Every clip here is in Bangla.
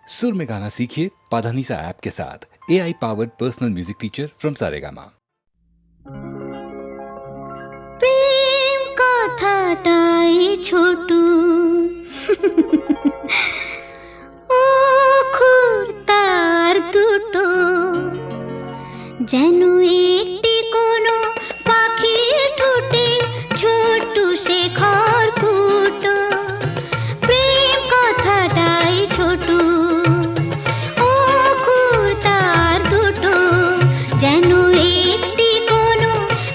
सुर में गाना सीखिए पाधानीसा ऐप के साथ। AI powered personal music teacher from Saregama. প্রেম কথাটাই ছোট অক্ষর তার দুটো, যেন একটি কোনো পাখির ঠোঁটে ছোট সে খড়কুটো। প্রেম কথাটাই ছোট অক্ষর তার দুটো, যেন একটি কোনো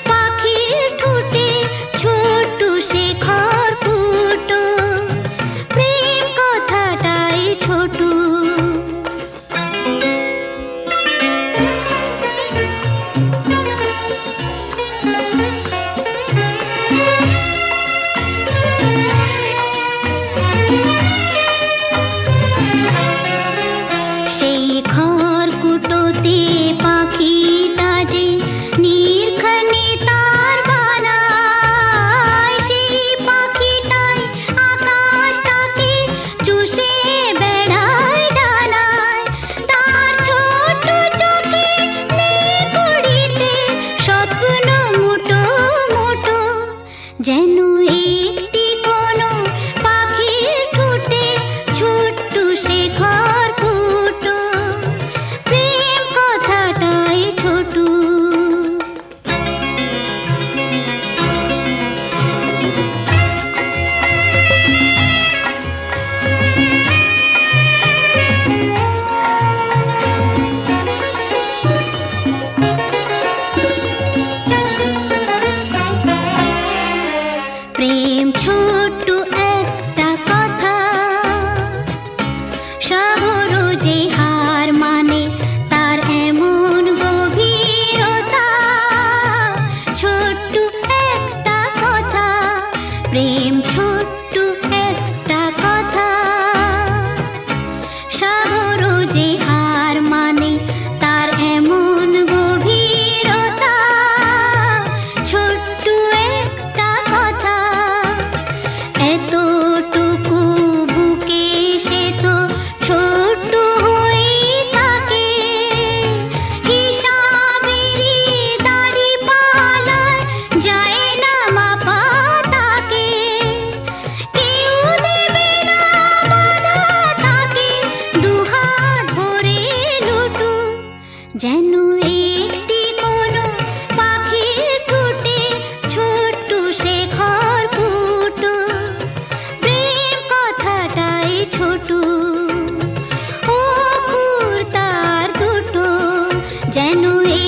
পাখির ঠোঁটে ছোট সে খড়কুটো। প্রেম কথাটাই ছোট। সেই খড়কুটোতে পাখিটা যে নীরখানে তার বানায়, সেই পাখিটাই আকাশটাকে চুষে বেড়ায় ডানায়। তার ছোট চোখে নেই কুড়িতে স্বপ্ন মুটো মুটো, যেন একটি কোনো পাখির ঠোঁটে ছোট্ট সে খড়কুটো। প্রেম কথাটাই ছোট। প্রেম ছোট্ট একটা কথা, সাগর যে হার মানে তার এমন গভীরতা। ছোট্ট একটা কথা, প্রেম ছোট্ট একটা কথা, সাগর যে হার মানে তার এমন গভীরতা। ছোট্ট একটা কথা, এতটুকু বুকে সে তো ছোট্ট হয়েই থাকে। হিসাবেরই দাড়ি পালায় যায় না মাপা তাকে। কেউ দেবে না বাধা তাকে, দুহাত ভরে লুটু, যেন একটি কোনো পাখির ঠোঁটে ছোট্ট সে খড়কুটো। প্রেম কথাটাই ছোট অক্ষর তার দুটো, যেন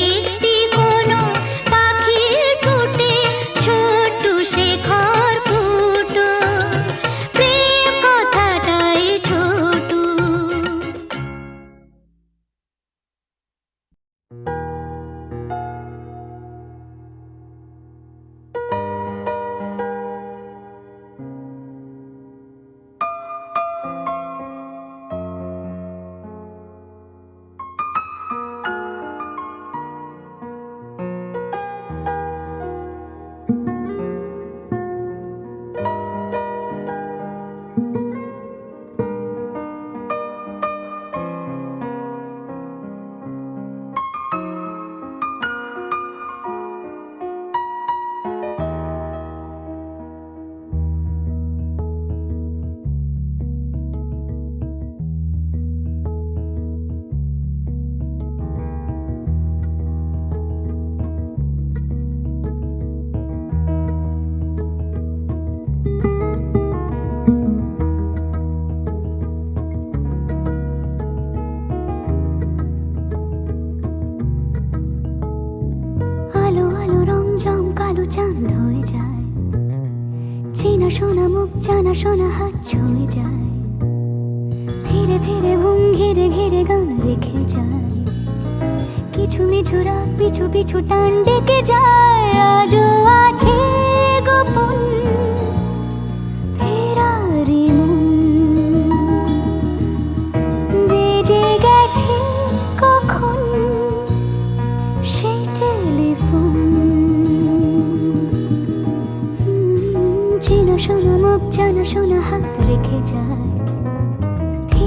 একটি কোনো পাখির ঠোঁটে ছোট্ট সে খড়কুটো। প্রেম কথাটাই ছোট। আলো আলো রং জম কালো চাঁদ হয়ে যায়, চেনা শোনা মুখ জানা শোনা হাত ছুঁয়ে যায়। ধীরে ধীরে ঘুম ঘিরে ঘিরে গান রেখে যায়, কিছু মিছু রাত পিছু পিছু টান ডেকে যায়। আজও আছে গোপন ফেরারি মন, বেজে গেছে কখন সেই টেলিফোন। চেনা শোনা মুখ জানা শোনা হাত রেখে যায়,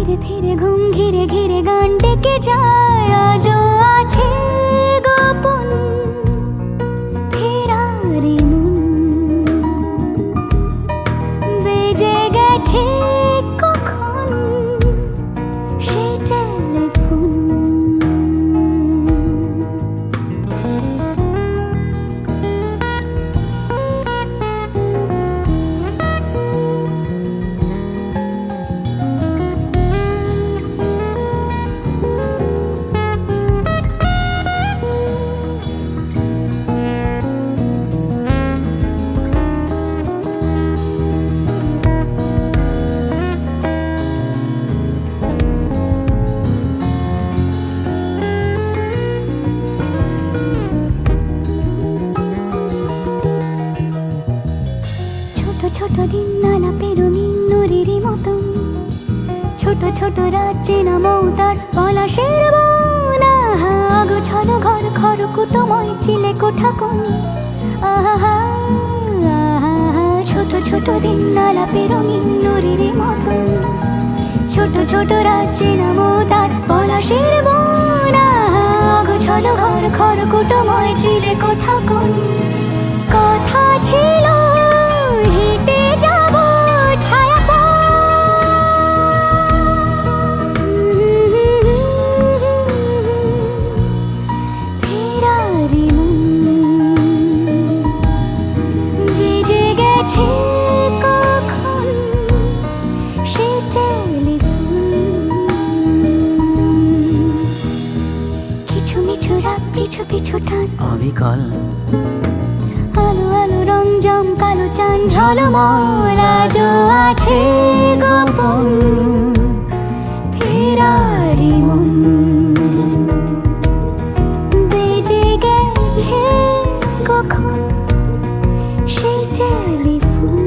ফিরে ফিরে ঘুম ঘিরে ঘিরে গান ডেকে যায় আজও আছে গোপন ফেরারি মন বেজে গেছে কখন সেই টেলিফোন ছোট দিন নানা পেরুনি নুরির মতন ছোট ছোট রাজ্যে না মৌতার পলাশের বনা গোছানো ঘর খড়কুটোময় চিলে কোঠা কোন আহা ছোট ছোট দিন নানা পেরুনি নুরির মতন ছোট ছোট রাজ্যে না মৌতার পলাশের বনা গোছানো ঘর খড়কুটোময় চিলে কোঠা কোন কথা ছিল হেঁটে যাব ছায়া ফেরারি ভিজে গেছে কখন সে টেলিফোন কিছু মিছু রাত পিছু পিছু টান অবিকল আলো আলো রং জম কালো চান ঝলমল আজও আছে গোপন ফেরারি মন বেজে গেছে কখন সেই টেলিফোন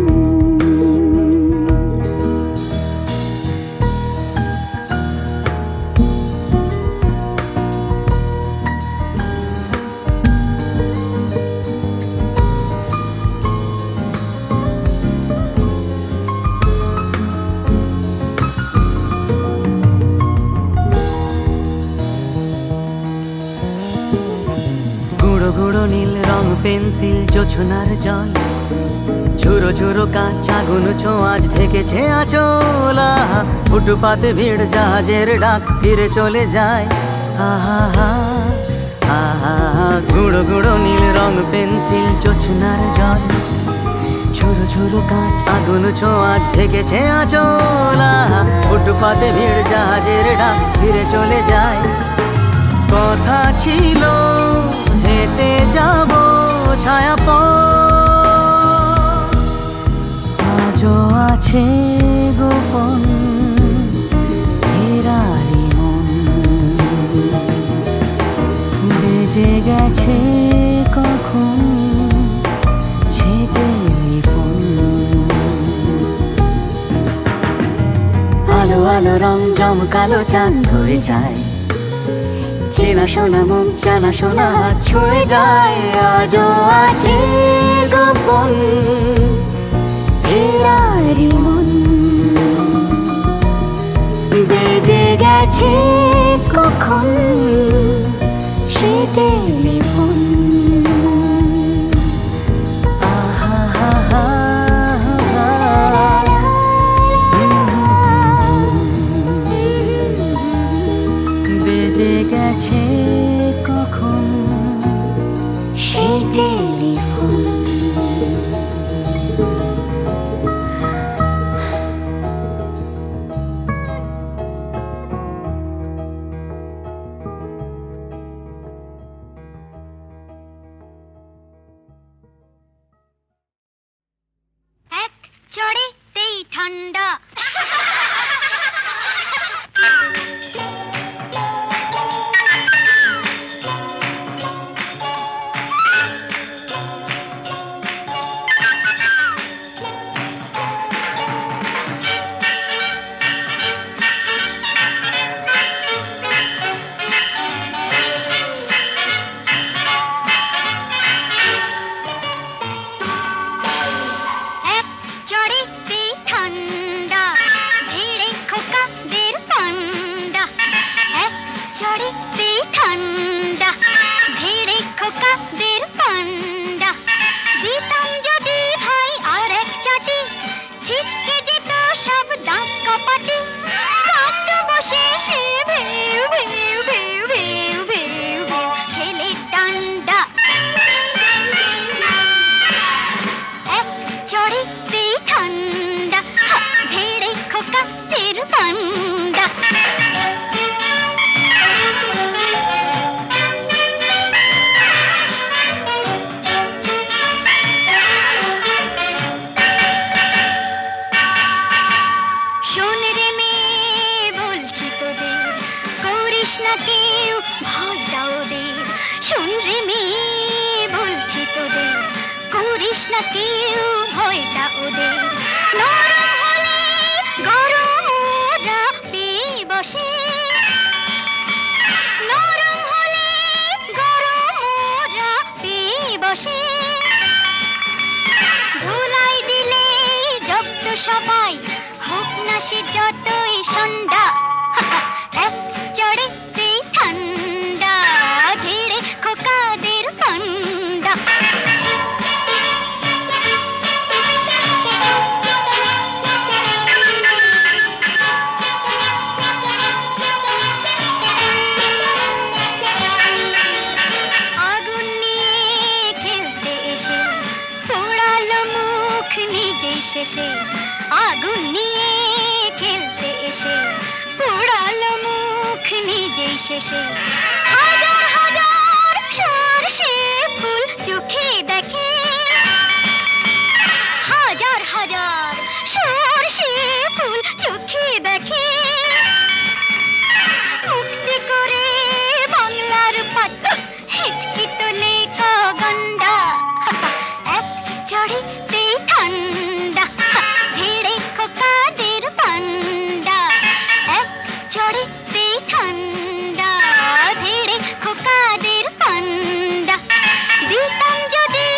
গুঁড়ো গুঁড়ো নীল রং পেন্সিল জোছনার জল ঝুরো ঝুরো কাঁচ আগুন ছোঁয়াজ ঢেকেছে আচলা ফুটপাতে ভিড় জাহাজের ডাক ফিরে চলে যায় আহা হা আহা গুঁড়ো গুঁড়ো নীল রং পেন্সিল জোছনার জল ঝুরো ঝুরো কাঁচ আগুন ছোঁয়াজ ঢেকেছে আচলা ফুটপাতে ভিড় জাহাজের ডাক ফিরে চলে যায় কথা ছিল হেঁটে যাব ছায়া আজও আছে গোপন ফেরারি মন বেজে গেছে কখন সে টেলিফোন আলো আলো রং জমকালো চাঁদ ধরে যায় চেনা শোনা মুখ জানা শোনা হাত ছুঁয়ে যায় আজও আছে গোপন ফেরারি মন বেজে গেছে কখন সে টেলিফোন আহা হা হা বেজে গেছে কখন সে টেলিফোন ঠান্ডা ভিড়ে খোকাদের পান্ডা দিতাম যদি ভাই আর এক চাটি ছিটকে যেত সব দাঁত কপাটি কাঁদতো বসে সে ভেউ ভেউ ভেউ ভেউ ভেউ ভেউ খেলে ডান্ডা এক চড়িতে ঠান্ডা ভিড়ে খোকাদের পান্ডা শোন রে মেয়ে বলছি তোদের করিস না কেউ ভয়টা ওদের শোন রে মেয়ে বলছি তোদের করিস না কেউ ভয়টা ওদের নরম হলে গরম ওরা পেয়ে বসে নরম হলে গরম ওরা পেয়ে বসে ধুলাই দিলে জব্দ সবাই হোক না সে যতই সন্ধ্যা এক চড়েতে ঠান্ডা ধীরে খোকাদের পান্ডা আগুন নিয়ে খেলতে এসে পোড়ালো মুখ নিজেই শেষে আগুন নিয়ে খেলতে এসে পোড়ালো মুখ নিজেই শেষে হাজার হাজার সরষে ফুল চোখে দেখে হাজার হাজার সরষে ফুল চোখে দেখে মুক্তি করে বাংলার পাত হিচকি তোলে গন্ডা এক চড়িতে ঠান্ডা ভিড়ে খোকাদের পান্ডা এক চড়িতে ঠান্ডা ভিড়ে খোকাদের পান্ডা দিতাম যদি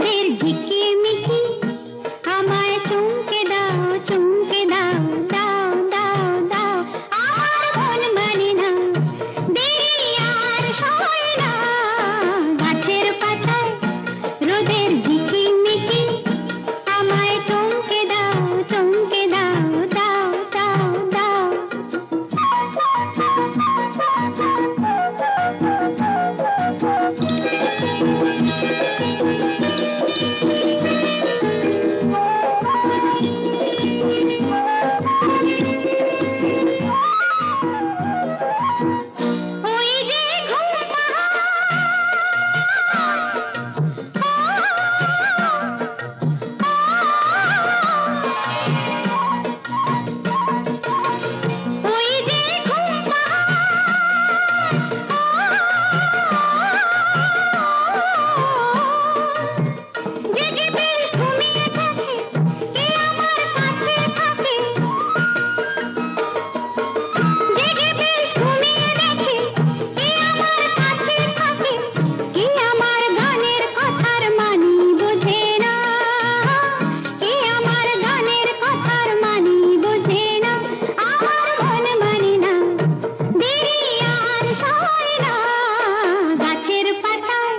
রোদের ঝিকিমিকি আমায় চমকে দাও চমকে দাও দাও দাও দাও আমার মন মানে না দেরি আর সয় না গাছের পাতায় রোদের ঝিকিমিকি আমায় চমকে দাও চমকে দাও দাও দাও দাও ওই যে ঘুম ওই যে ঘুম জেগে বেশ ঘুমিয়ে থাকে কে আমার কাছে থাকে জেগে বেশ ঘুমিয়ে দেখে কে আমার কাছে থাকে কে আমার গানের কথার মানি বোঝে না কে আমার গানের কথার মানি বোঝে না আমার মন মানে না দেরি আর সয় না গাছের পাতায়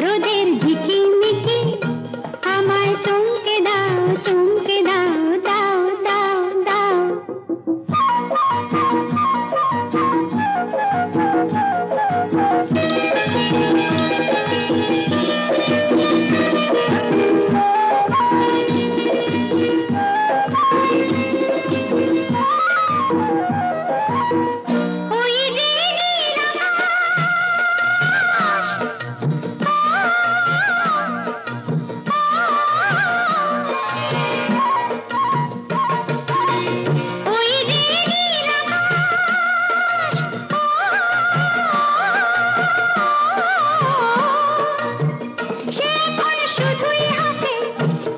রোদের ঝিকিমিকি আমায় চমকে দাও চমকে দাও দাও দাও দাও ওই যে নীল আকাশ ওই যে নীল আকাশ সে এখন শুধুই হাসে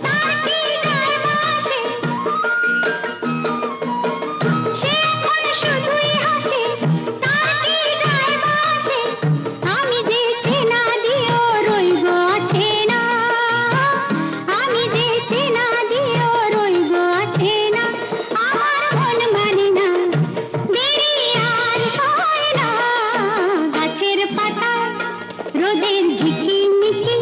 তার কি যায় আসে সে এখন শুধুই হাসে তার কি যায় আসে আমি যে চেনা দিও রইব আছে না আমি যে চেনা দিও রইব আছে না আমার মন মানে না দেরি আর সয় না গাছের পাতায় রোদের ঝিকিমিকি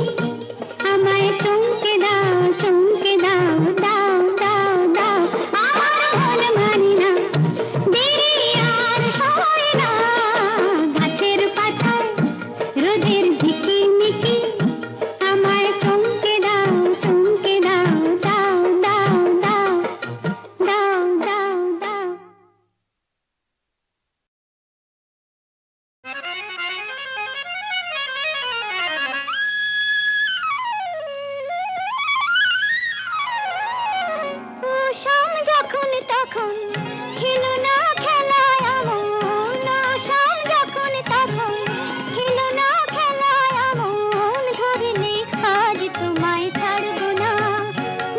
আমায় চমকে দাও চমকে দাও দাও দাও দাও আমার মন মানে না দেরি আর সয় না গাছের পাতায় রোদের ঝিকিমিকি আমায় চমকে দাও চমকে দাও দাও দাও দাও দাও দাও দাও শাম যখন তখন খেলো না খেলায় আমন শাম যখন তখন খেলো না খেলায় আমন ধরলে আজ তোমায় ছাড়বো না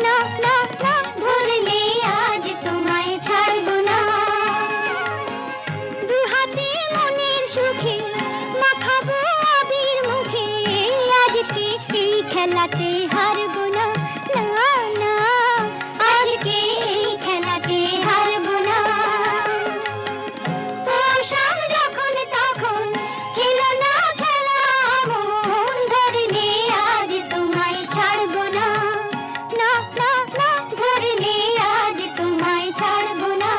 না না না ধরলে আজ তোমায় ছাড়বো না দু হাতে মনের সুখে মাখাবো আবির মুখে আজকে এই খেলাতে হারবো না না না আজকে এই খেলাতে হারবো না ও শাম যখন তখন খেলো না খেলা মন ধরলে আজ তোমায় ছাড়বো না না না না ধরলে আজ তোমায় ছাড়বো না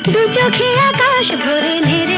দু চোখে আকাশ ভরে নেড়ে